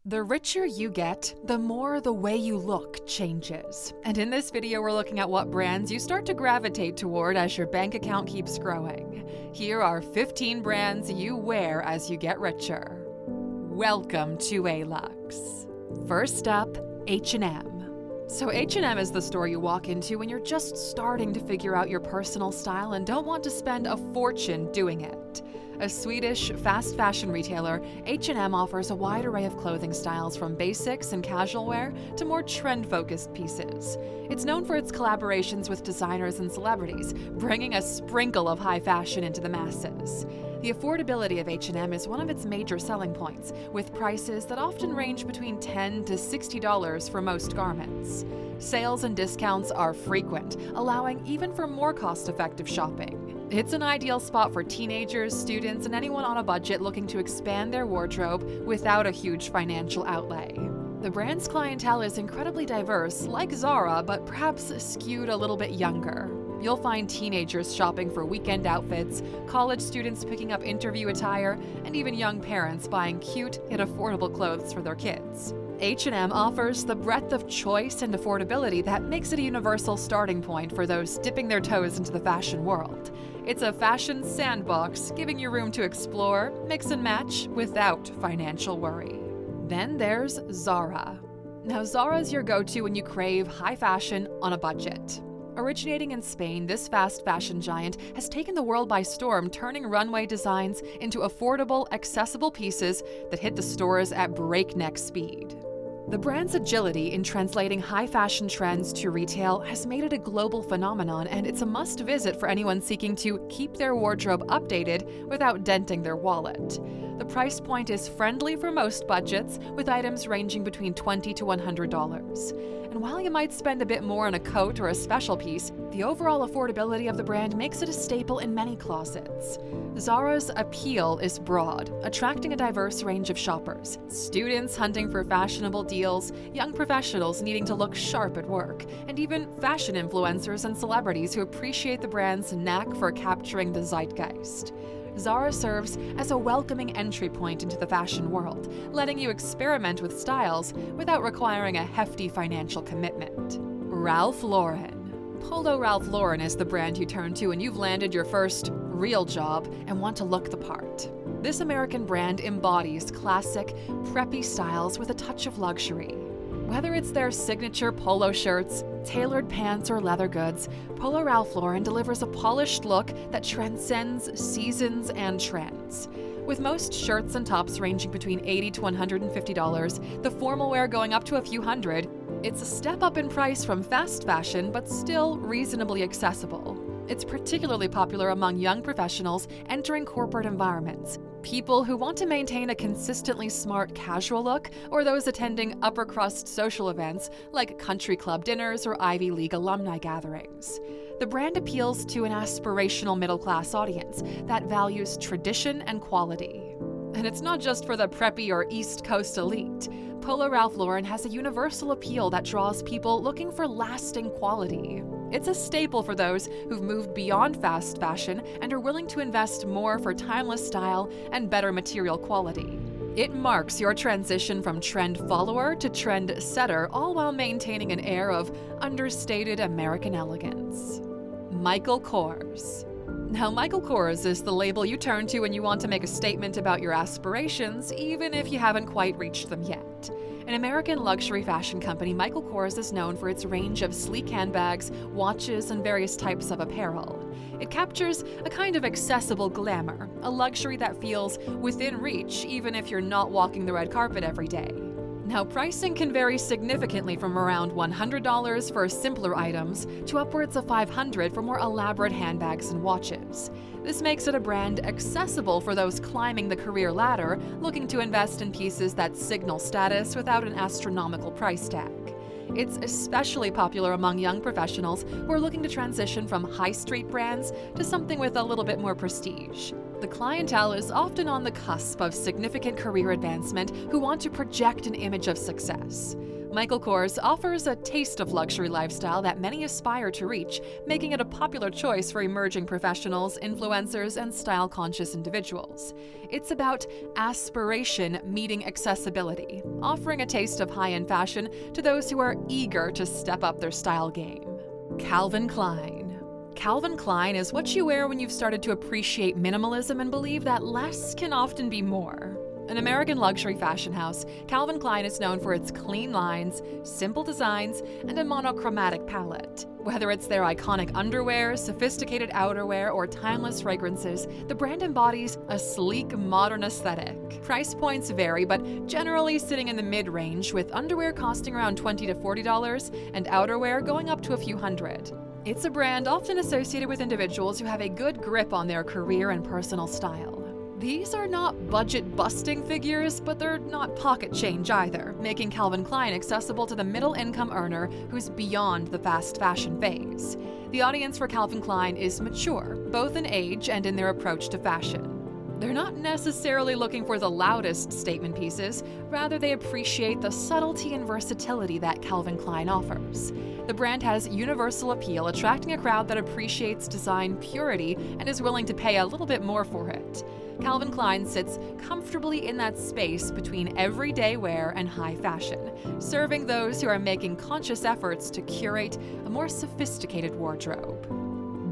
The richer you get, the more the way you look changes. And in this video, we're looking at what brands you start to gravitate toward as your bank account keeps growing. Here are 15 brands you wear as you get richer. Welcome to Alux. First up, H&M. So H&M is the store you walk into when you're just starting to figure out your personal style and don't want to spend a fortune doing it. A Swedish fast fashion retailer, H&M offers a wide array of clothing styles from basics and casual wear to more trend-focused pieces. It's known for its collaborations with designers and celebrities, bringing a sprinkle of high fashion into the masses. The affordability of H&M is one of its major selling points, with prices that often range between $10 to $60 for most garments. Sales and discounts are frequent, allowing even for more cost-effective shopping. It's an ideal spot for teenagers, students, and anyone on a budget looking to expand their wardrobe without a huge financial outlay. The brand's clientele is incredibly diverse, like Zara, but perhaps skewed a little bit younger. You'll find teenagers shopping for weekend outfits, college students picking up interview attire, and even young parents buying cute yet affordable clothes for their kids. H&M offers the breadth of choice and affordability that makes it a universal starting point for those dipping their toes into the fashion world. It's a fashion sandbox, giving you room to explore, mix and match without financial worry. Then there's Zara. Now, Zara's your go-to when you crave high fashion on a budget. Originating in Spain, this fast fashion giant has taken the world by storm, turning runway designs into affordable, accessible pieces that hit the stores at breakneck speed. The brand's agility in translating high fashion trends to retail has made it a global phenomenon, and it's a must-visit for anyone seeking to keep their wardrobe updated without denting their wallet. The price point is friendly for most budgets, with items ranging between $20 to $100. And while you might spend a bit more on a coat or a special piece, the overall affordability of the brand makes it a staple in many closets. Zara's appeal is broad, attracting a diverse range of shoppers. Students hunting for fashionable deals, young professionals needing to look sharp at work, and even fashion influencers and celebrities who appreciate the brand's knack for capturing the zeitgeist. Zara serves as a welcoming entry point into the fashion world, letting you experiment with styles without requiring a hefty financial commitment. Ralph Lauren. Polo Ralph Lauren is the brand you turn to when you've landed your first real job and want to look the part. This American brand embodies classic, preppy styles with a touch of luxury. Whether it's their signature polo shirts, tailored pants, or leather goods, Polo Ralph Lauren delivers a polished look that transcends seasons and trends. With most shirts and tops ranging between $80 to $150, the formal wear going up to a few hundred, it's a step up in price from fast fashion, but still reasonably accessible. It's particularly popular among young professionals entering corporate environments, people who want to maintain a consistently smart casual look, or those attending upper-crust social events like country club dinners or Ivy League alumni gatherings. The brand appeals to an aspirational middle-class audience that values tradition and quality. And it's not just for the preppy or East Coast elite. Polo Ralph Lauren has a universal appeal that draws people looking for lasting quality. It's a staple for those who've moved beyond fast fashion and are willing to invest more for timeless style and better material quality. It marks your transition from trend follower to trend setter, all while maintaining an air of understated American elegance. Michael Kors. Now, Michael Kors is the label you turn to when you want to make a statement about your aspirations, even if you haven't quite reached them yet. An American luxury fashion company, Michael Kors is known for its range of sleek handbags, watches, and various types of apparel. It captures a kind of accessible glamour, a luxury that feels within reach even if you're not walking the red carpet every day. Now, pricing can vary significantly from around $100 for simpler items to upwards of $500 for more elaborate handbags and watches. This makes it a brand accessible for those climbing the career ladder, looking to invest in pieces that signal status without an astronomical price tag. It's especially popular among young professionals who are looking to transition from high street brands to something with a little bit more prestige. The clientele is often on the cusp of significant career advancement who want to project an image of success. Michael Kors offers a taste of luxury lifestyle that many aspire to reach, making it a popular choice for emerging professionals, influencers, and style-conscious individuals. It's about aspiration meeting accessibility, offering a taste of high-end fashion to those who are eager to step up their style game. Calvin Klein. Calvin Klein is what you wear when you've started to appreciate minimalism and believe that less can often be more. An American luxury fashion house, Calvin Klein is known for its clean lines, simple designs, and a monochromatic palette. Whether it's their iconic underwear, sophisticated outerwear, or timeless fragrances, the brand embodies a sleek, modern aesthetic. Price points vary, but generally sitting in the mid-range, with underwear costing around $20 to $40 and outerwear going up to a few hundred. It's a brand often associated with individuals who have a good grip on their career and personal style. These are not budget-busting figures, but they're not pocket change either, making Calvin Klein accessible to the middle-income earner who's beyond the fast fashion phase. The audience for Calvin Klein is mature, both in age and in their approach to fashion. They're not necessarily looking for the loudest statement pieces, rather they appreciate the subtlety and versatility that Calvin Klein offers. The brand has universal appeal, attracting a crowd that appreciates design purity and is willing to pay a little bit more for it. Calvin Klein sits comfortably in that space between everyday wear and high fashion, serving those who are making conscious efforts to curate a more sophisticated wardrobe.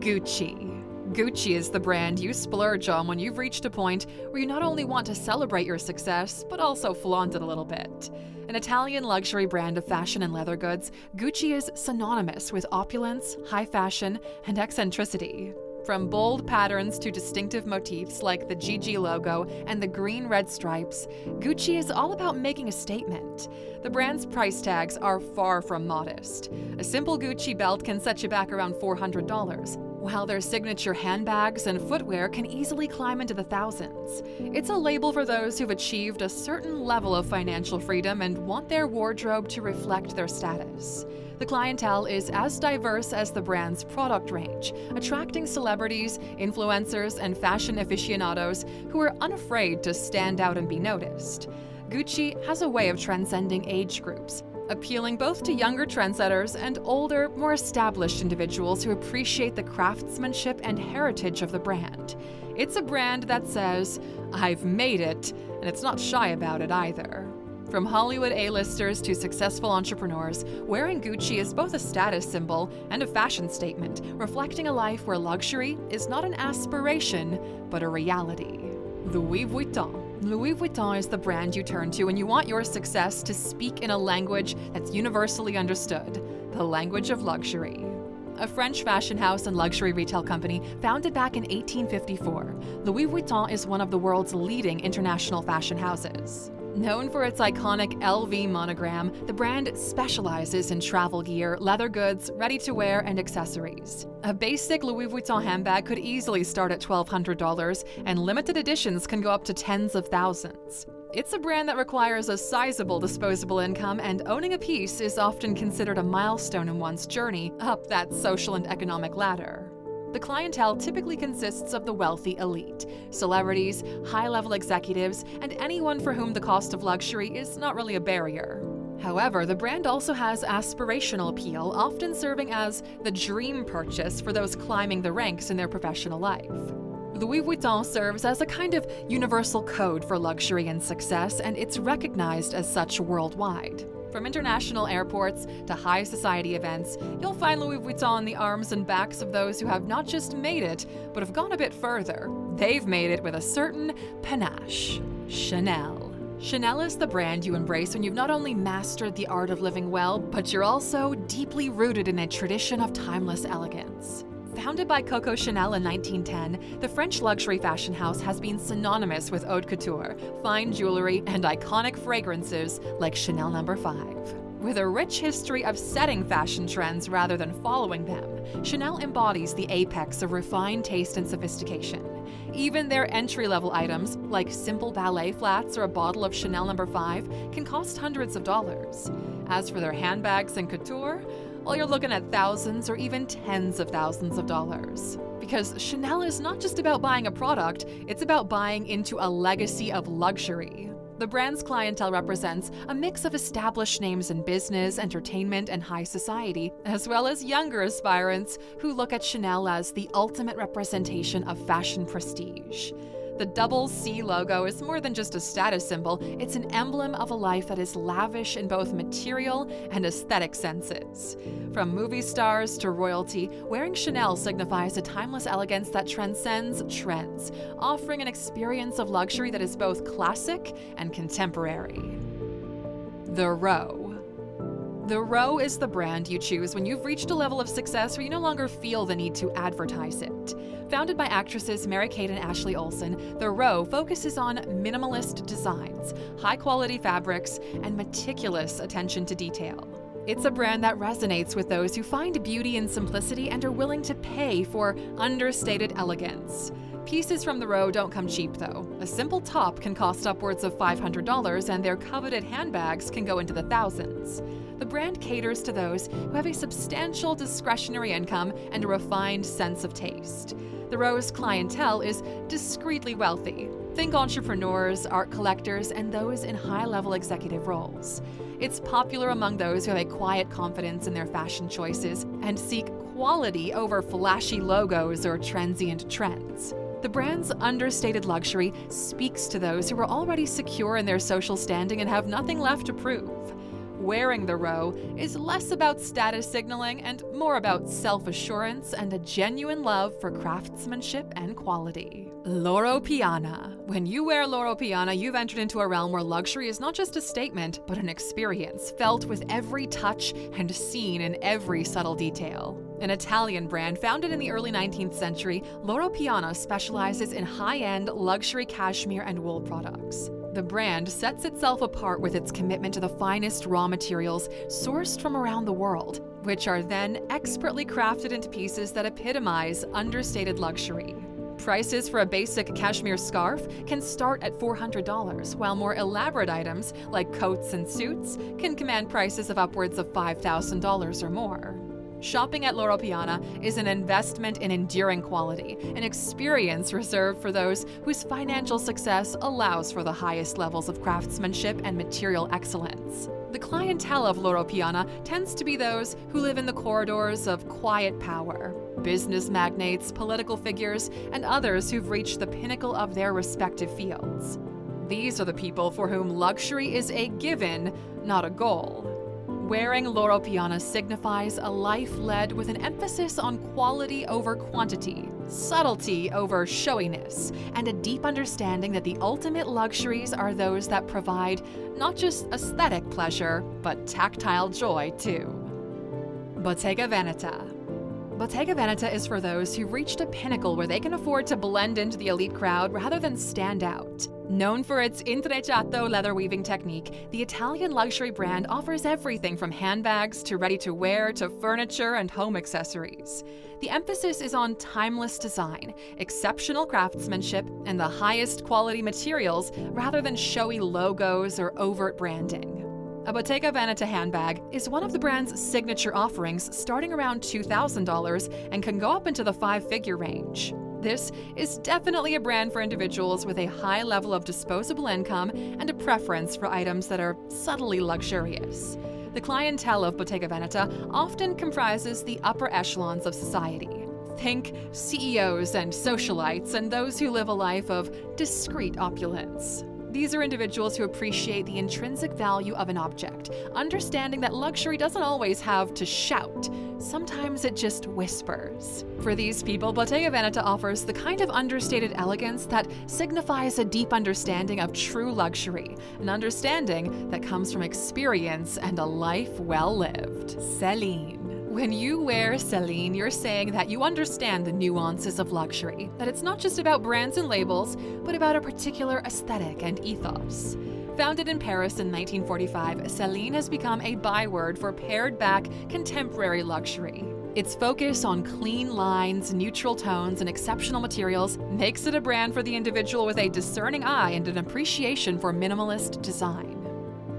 Gucci. Gucci is the brand you splurge on when you've reached a point where you not only want to celebrate your success, but also flaunt it a little bit. An Italian luxury brand of fashion and leather goods, Gucci is synonymous with opulence, high fashion, and eccentricity. From bold patterns to distinctive motifs like the GG logo and the green-red stripes, Gucci is all about making a statement. The brand's price tags are far from modest. A simple Gucci belt can set you back around $400, while their signature handbags and footwear can easily climb into the thousands. It's a label for those who've achieved a certain level of financial freedom and want their wardrobe to reflect their status. The clientele is as diverse as the brand's product range, attracting celebrities, influencers, and fashion aficionados who are unafraid to stand out and be noticed. Gucci has a way of transcending age groups, appealing both to younger trendsetters and older, more established individuals who appreciate the craftsmanship and heritage of the brand. It's a brand that says, "I've made it," and it's not shy about it either. From Hollywood A-listers to successful entrepreneurs, wearing Gucci is both a status symbol and a fashion statement, reflecting a life where luxury is not an aspiration, but a reality. Louis Vuitton. Louis Vuitton is the brand you turn to when you want your success to speak in a language that's universally understood, the language of luxury. A French fashion house and luxury retail company founded back in 1854, Louis Vuitton is one of the world's leading international fashion houses. Known for its iconic LV monogram, the brand specializes in travel gear, leather goods, ready-to-wear, and accessories. A basic Louis Vuitton handbag could easily start at $1,200, and limited editions can go up to tens of thousands. It's a brand that requires a sizable disposable income, and owning a piece is often considered a milestone in one's journey up that social and economic ladder. The clientele typically consists of the wealthy elite, celebrities, high-level executives, and anyone for whom the cost of luxury is not really a barrier. However, the brand also has aspirational appeal, often serving as the dream purchase for those climbing the ranks in their professional life. Louis Vuitton serves as a kind of universal code for luxury and success, and it's recognized as such worldwide. From international airports to high society events, you'll find Louis Vuitton on the arms and backs of those who have not just made it, but have gone a bit further. They've made it with a certain panache. Chanel. Chanel is the brand you embrace when you've not only mastered the art of living well, but you're also deeply rooted in a tradition of timeless elegance. Founded by Coco Chanel in 1910, the French luxury fashion house has been synonymous with haute couture, fine jewelry, and iconic fragrances like Chanel No. 5. With a rich history of setting fashion trends rather than following them, Chanel embodies the apex of refined taste and sophistication. Even their entry-level items, like simple ballet flats or a bottle of Chanel No. 5, can cost hundreds of dollars. As for their handbags and couture, well, you're looking at thousands or even tens of thousands of dollars. Because Chanel is not just about buying a product, it's about buying into a legacy of luxury. The brand's clientele represents a mix of established names in business, entertainment, and high society, as well as younger aspirants who look at Chanel as the ultimate representation of fashion prestige. The double C logo is more than just a status symbol, it's an emblem of a life that is lavish in both material and aesthetic senses. From movie stars to royalty, wearing Chanel signifies a timeless elegance that transcends trends, offering an experience of luxury that is both classic and contemporary. The Row. The Row is the brand you choose when you've reached a level of success where you no longer feel the need to advertise it. Founded by actresses Mary-Kate and Ashley Olsen, The Row focuses on minimalist designs, high-quality fabrics, and meticulous attention to detail. It's a brand that resonates with those who find beauty in simplicity and are willing to pay for understated elegance. Pieces from The Row don't come cheap, though. A simple top can cost upwards of $500, and their coveted handbags can go into the thousands. The brand caters to those who have a substantial discretionary income and a refined sense of taste. The Row's clientele is discreetly wealthy. Think entrepreneurs, art collectors, and those in high-level executive roles. It's popular among those who have a quiet confidence in their fashion choices and seek quality over flashy logos or transient trends. The brand's understated luxury speaks to those who are already secure in their social standing and have nothing left to prove. Wearing The Row is less about status signaling and more about self-assurance and a genuine love for craftsmanship and quality. Loro Piana. When you wear Loro Piana, you've entered into a realm where luxury is not just a statement, but an experience felt with every touch and seen in every subtle detail. An Italian brand founded in the early 19th century, Loro Piana specializes in high-end luxury cashmere and wool products. The brand sets itself apart with its commitment to the finest raw materials sourced from around the world, which are then expertly crafted into pieces that epitomize understated luxury. Prices for a basic cashmere scarf can start at $400, while more elaborate items, like coats and suits, can command prices of upwards of $5,000 or more. Shopping at Loro Piana is an investment in enduring quality, an experience reserved for those whose financial success allows for the highest levels of craftsmanship and material excellence. The clientele of Loro Piana tends to be those who live in the corridors of quiet power, business magnates, political figures, and others who've reached the pinnacle of their respective fields. These are the people for whom luxury is a given, not a goal. Wearing Loro Piana signifies a life led with an emphasis on quality over quantity, subtlety over showiness, and a deep understanding that the ultimate luxuries are those that provide not just aesthetic pleasure, but tactile joy too. Bottega Veneta. Bottega Veneta is for those who've reached a pinnacle where they can afford to blend into the elite crowd rather than stand out. Known for its intrecciato leather weaving technique, the Italian luxury brand offers everything from handbags to ready-to-wear to furniture and home accessories. The emphasis is on timeless design, exceptional craftsmanship, and the highest quality materials rather than showy logos or overt branding. A Bottega Veneta handbag is one of the brand's signature offerings, starting around $2,000 and can go up into the five-figure range. This is definitely a brand for individuals with a high level of disposable income and a preference for items that are subtly luxurious. The clientele of Bottega Veneta often comprises the upper echelons of society. Think CEOs and socialites and those who live a life of discreet opulence. These are individuals who appreciate the intrinsic value of an object, understanding that luxury doesn't always have to shout. Sometimes it just whispers. For these people, Bottega Veneta offers the kind of understated elegance that signifies a deep understanding of true luxury, an understanding that comes from experience and a life well lived. Celine. When you wear Celine, you're saying that you understand the nuances of luxury, that it's not just about brands and labels, but about a particular aesthetic and ethos. Founded in Paris in 1945, Celine has become a byword for pared-back, contemporary luxury. Its focus on clean lines, neutral tones, and exceptional materials makes it a brand for the individual with a discerning eye and an appreciation for minimalist design.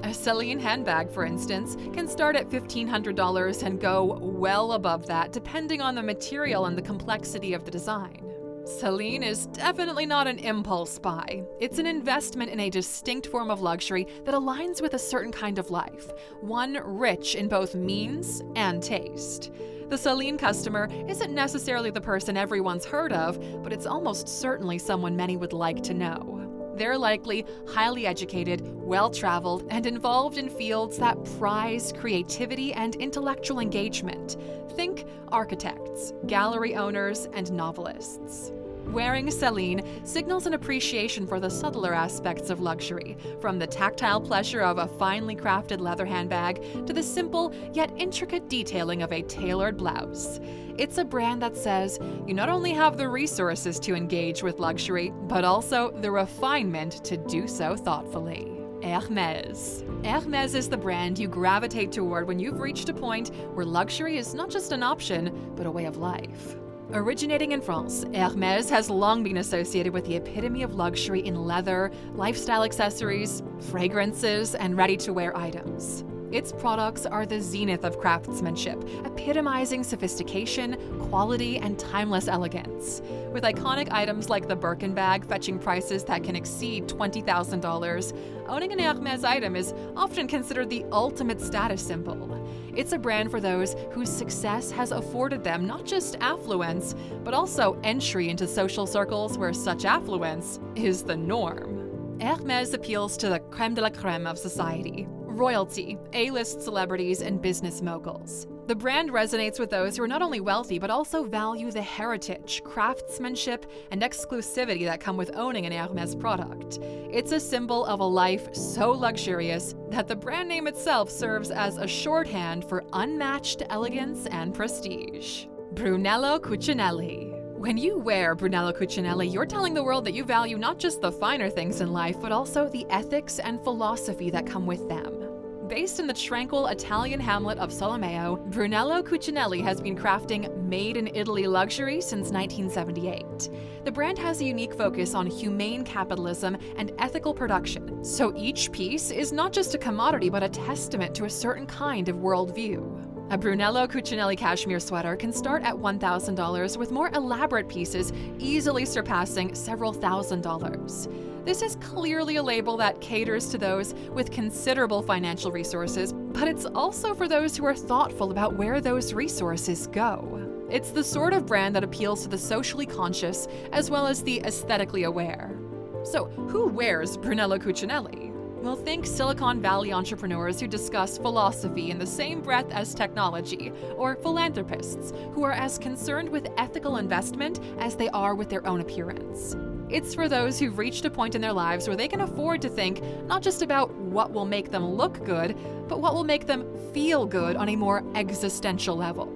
A Celine handbag, for instance, can start at $1,500 and go well above that, depending on the material and the complexity of the design. Celine is definitely not an impulse buy. It's an investment in a distinct form of luxury that aligns with a certain kind of life, one rich in both means and taste. The Celine customer isn't necessarily the person everyone's heard of, but it's almost certainly someone many would like to know. They're likely highly educated, well-traveled, and involved in fields that prize creativity and intellectual engagement. Think architects, gallery owners, and novelists. Wearing Celine signals an appreciation for the subtler aspects of luxury, from the tactile pleasure of a finely crafted leather handbag to the simple yet intricate detailing of a tailored blouse. It's a brand that says you not only have the resources to engage with luxury, but also the refinement to do so thoughtfully. Hermes. Hermes is the brand you gravitate toward when you've reached a point where luxury is not just an option, but a way of life. Originating in France, Hermes has long been associated with the epitome of luxury in leather, lifestyle accessories, fragrances, and ready-to-wear items. Its products are the zenith of craftsmanship, epitomizing sophistication, quality, and timeless elegance. With iconic items like the Birkin bag fetching prices that can exceed $20,000, owning an Hermes item is often considered the ultimate status symbol. It's a brand for those whose success has afforded them not just affluence, but also entry into social circles where such affluence is the norm. Hermes appeals to the crème de la crème of society: royalty, A-list celebrities, and business moguls. The brand resonates with those who are not only wealthy, but also value the heritage, craftsmanship, and exclusivity that come with owning an Hermes product. It's a symbol of a life so luxurious that the brand name itself serves as a shorthand for unmatched elegance and prestige. Brunello Cuccinelli. When you wear Brunello Cuccinelli, you're telling the world that you value not just the finer things in life, but also the ethics and philosophy that come with them. Based in the tranquil Italian hamlet of Solomeo, Brunello Cuccinelli has been crafting made-in-Italy luxury since 1978. The brand has a unique focus on humane capitalism and ethical production, so each piece is not just a commodity but a testament to a certain kind of worldview. A Brunello Cuccinelli cashmere sweater can start at $1,000, with more elaborate pieces easily surpassing several $1,000s. This is clearly a label that caters to those with considerable financial resources, but it's also for those who are thoughtful about where those resources go. It's the sort of brand that appeals to the socially conscious as well as the aesthetically aware. So, who wears Brunello Cuccinelli? Well, think Silicon Valley entrepreneurs who discuss philosophy in the same breath as technology, or philanthropists who are as concerned with ethical investment as they are with their own appearance. It's for those who've reached a point in their lives where they can afford to think not just about what will make them look good, but what will make them feel good on a more existential level.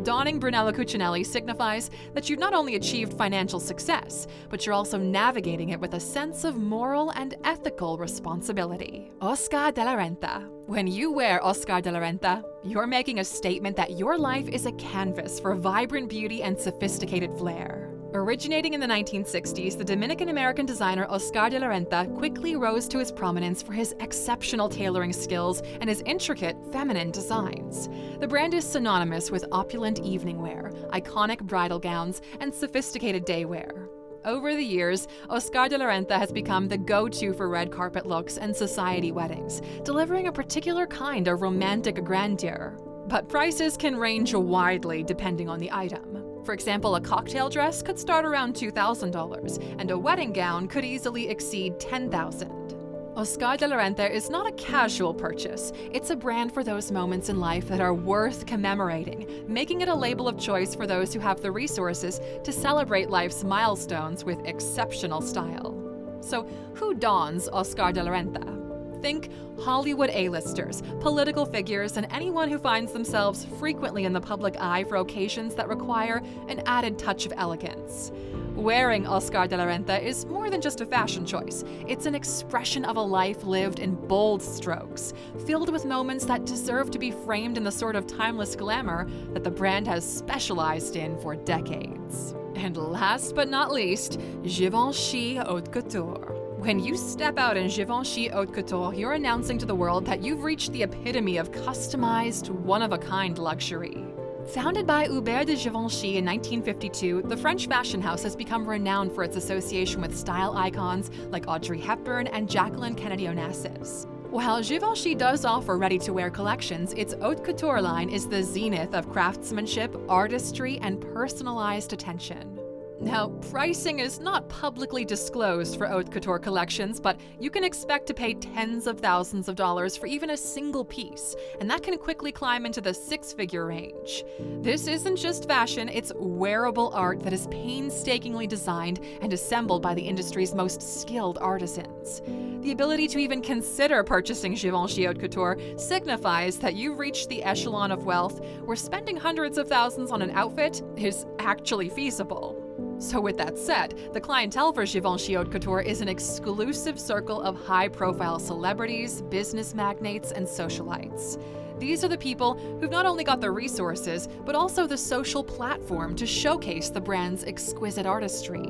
Donning Brunello Cuccinelli signifies that you've not only achieved financial success, but you're also navigating it with a sense of moral and ethical responsibility. Oscar de la Renta. When you wear Oscar de la Renta, you're making a statement that your life is a canvas for vibrant beauty and sophisticated flair. Originating in the 1960s, the Dominican-American designer Oscar de la Renta quickly rose to his prominence for his exceptional tailoring skills and his intricate, feminine designs. The brand is synonymous with opulent evening wear, iconic bridal gowns, and sophisticated day wear. Over the years, Oscar de la Renta has become the go-to for red carpet looks and society weddings, delivering a particular kind of romantic grandeur. But prices can range widely depending on the item. For example, a cocktail dress could start around $2,000, and a wedding gown could easily exceed $10,000. Oscar de la Renta is not a casual purchase. It's a brand for those moments in life that are worth commemorating, making it a label of choice for those who have the resources to celebrate life's milestones with exceptional style. So, who dons Oscar de la Renta? Think Hollywood A-listers, political figures, and anyone who finds themselves frequently in the public eye for occasions that require an added touch of elegance. Wearing Oscar de la Renta is more than just a fashion choice. It's an expression of a life lived in bold strokes, filled with moments that deserve to be framed in the sort of timeless glamour that the brand has specialized in for decades. And last but not least, Givenchy Haute Couture. When you step out in Givenchy Haute Couture, you're announcing to the world that you've reached the epitome of customized, one-of-a-kind luxury. Founded by Hubert de Givenchy in 1952, the French fashion house has become renowned for its association with style icons like Audrey Hepburn and Jacqueline Kennedy Onassis. While Givenchy does offer ready-to-wear collections, its haute couture line is the zenith of craftsmanship, artistry, and personalized attention. Now, pricing is not publicly disclosed for haute couture collections, but you can expect to pay tens of thousands of dollars for even a single piece, and that can quickly climb into the six-figure range. This isn't just fashion, it's wearable art that is painstakingly designed and assembled by the industry's most skilled artisans. The ability to even consider purchasing Givenchy haute couture signifies that you've reached the echelon of wealth where spending hundreds of thousands on an outfit is actually feasible. So with that said, the clientele for Givenchy haute couture is an exclusive circle of high-profile celebrities, business magnates, and socialites. These are the people who've not only got the resources, but also the social platform to showcase the brand's exquisite artistry.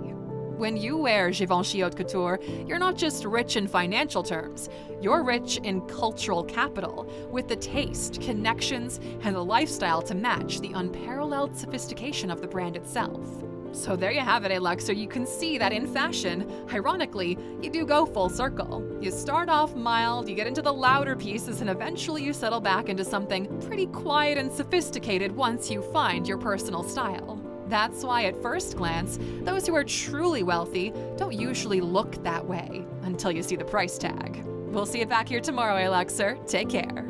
When you wear Givenchy haute couture, you're not just rich in financial terms, you're rich in cultural capital, with the taste, connections, and the lifestyle to match the unparalleled sophistication of the brand itself. So there you have it, Aluxer. You can see that in fashion, ironically, you do go full circle. You start off mild, you get into the louder pieces, and eventually you settle back into something pretty quiet and sophisticated once you find your personal style. That's why at first glance, those who are truly wealthy don't usually look that way until you see the price tag. We'll see you back here tomorrow, Aluxer. Take care.